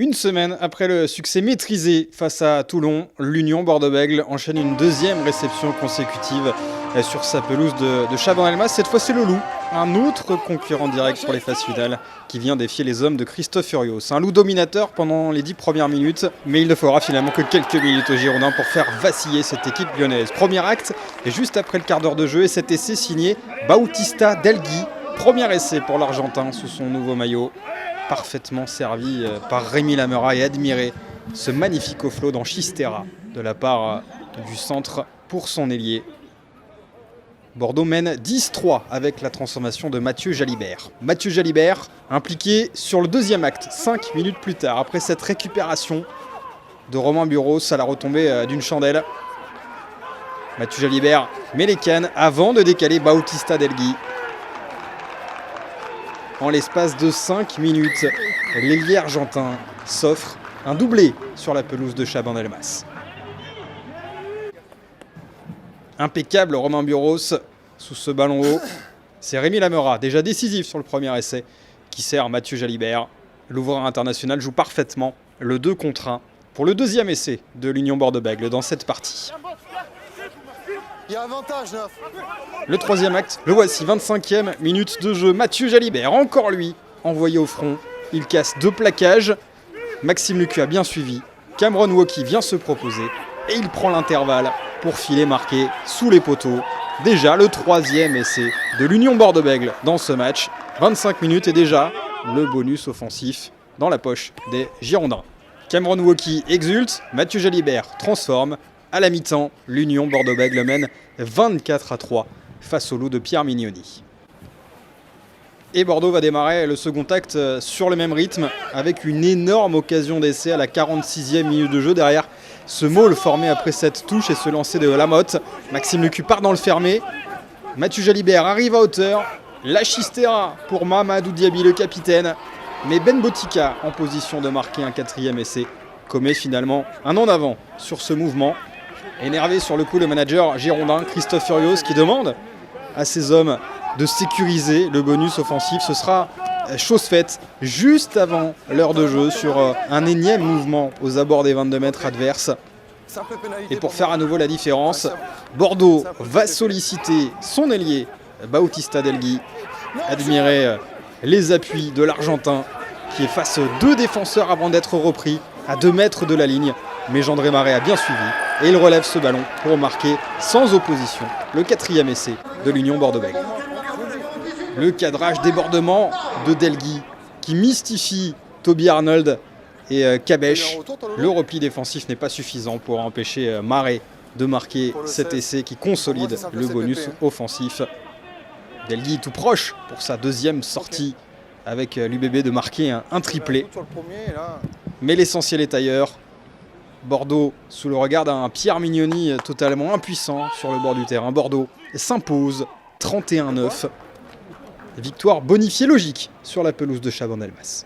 Une semaine après le succès maîtrisé face à Toulon, l'Union Bordeaux-Bègles enchaîne une deuxième réception consécutive sur sa pelouse de Chabannes-Delmas. Cette fois, c'est le Loup, un autre concurrent direct pour les phases finales, qui vient défier les hommes de Christophe Furios. Un Loup dominateur pendant les 10 premières minutes, mais il ne faudra finalement que quelques minutes aux Girondins pour faire vaciller cette équipe lyonnaise. Premier acte, et juste après le quart d'heure de jeu, et cet essai signé Bautista Delgui. Premier essai pour l'Argentin sous son nouveau maillot. Parfaitement servi par Rémi Lamera et admiré ce magnifique offload dans Chistera de la part du centre pour son ailier. Bordeaux mène 10-3 avec la transformation de Mathieu Jalibert. Mathieu Jalibert impliqué sur le deuxième acte, 5 minutes plus tard, après cette récupération de Romain Buros à la retombée d'une chandelle. Mathieu Jalibert met les cannes avant de décaler Bautista Delgui. En l'espace de 5 minutes, l'ailier argentin s'offre un doublé sur la pelouse de Chabannes-Delmas. Impeccable Romain Buros sous ce ballon haut. C'est Rémi Lamera, déjà décisif sur le premier essai, qui sert Mathieu Jalibert. L'ouvreur international joue parfaitement le 2 contre 1 pour le deuxième essai de l'Union Bordeaux-Bègles dans cette partie. Il y a avantage, Neuf. Le troisième acte, le voici, 25e minute de jeu. Mathieu Jalibert, encore lui, envoyé au front. Il casse 2 plaquages. Maxime Lucu a bien suivi. Cameron Woki vient se proposer. Et il prend l'intervalle pour filer marqué sous les poteaux. Déjà le 3e essai de l'Union Bordeaux-Bègles dans ce match. 25 minutes et déjà le bonus offensif dans la poche des Girondins. Cameron Woki exulte, Mathieu Jalibert transforme. À la mi-temps, l'Union Bordeaux-Bègles mène 24-3 face au Loup de Pierre Mignoni. Et Bordeaux va démarrer le second acte sur le même rythme avec une énorme occasion d'essai à la 46e minute de jeu. Derrière ce maul formé après cette touche et ce lancer de Lamotte. Maxime Lucu part dans le fermé. Mathieu Jalibert arrive à hauteur. La Chistera pour Mamadou Diaby, le capitaine. Mais Ben Botica, en position de marquer un 4e essai, commet finalement un en avant sur ce mouvement. Énervé sur le coup, le manager girondin Christophe Furios qui demande à ses hommes de sécuriser le bonus offensif. Ce sera chose faite juste avant l'heure de jeu sur un énième mouvement aux abords des 22 mètres adverses. Et pour faire à nouveau la différence, Bordeaux va solliciter son ailier Bautista Delgui, admirer les appuis de l'Argentin qui est face aux 2 défenseurs avant d'être repris à 2 mètres de la ligne. Mais Jandré Marais a bien suivi et il relève ce ballon pour marquer sans opposition le 4e essai de l'Union Bordeaux-Bègles. Le cadrage débordement de Delgui qui mystifie Toby Arnold et Cabèche. Le repli défensif n'est pas suffisant pour empêcher Marais de marquer cet essai qui consolide le bonus offensif. Delgui tout proche pour sa deuxième sortie avec l'UBB de marquer un triplé. Mais l'essentiel est ailleurs. Bordeaux sous le regard d'un Pierre Mignoni totalement impuissant sur le bord du terrain. Bordeaux s'impose 31-9. Victoire bonifiée logique sur la pelouse de Chabannes-Delmas.